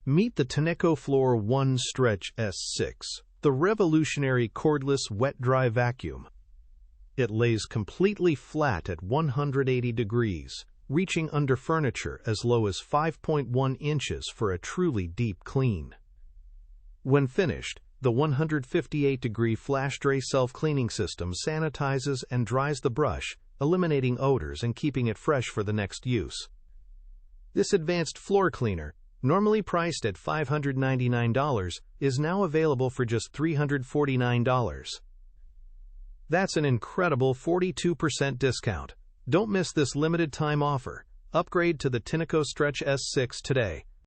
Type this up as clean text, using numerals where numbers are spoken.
Meet the Tineco Floor 1 Stretch S6, the revolutionary cordless wet-dry vacuum. It lays completely flat at 180 degrees, reaching under furniture as low as 5.1 inches for a truly deep clean. When finished, the 158-degree flash tray self-cleaning system sanitizes and dries the brush, eliminating odors and keeping it fresh for the next use. This advanced floor cleaner, normally priced at $599, is now available for just $349. That's an incredible 42% discount. Don't miss this limited time offer. Upgrade to the Tineco Stretch S6 today.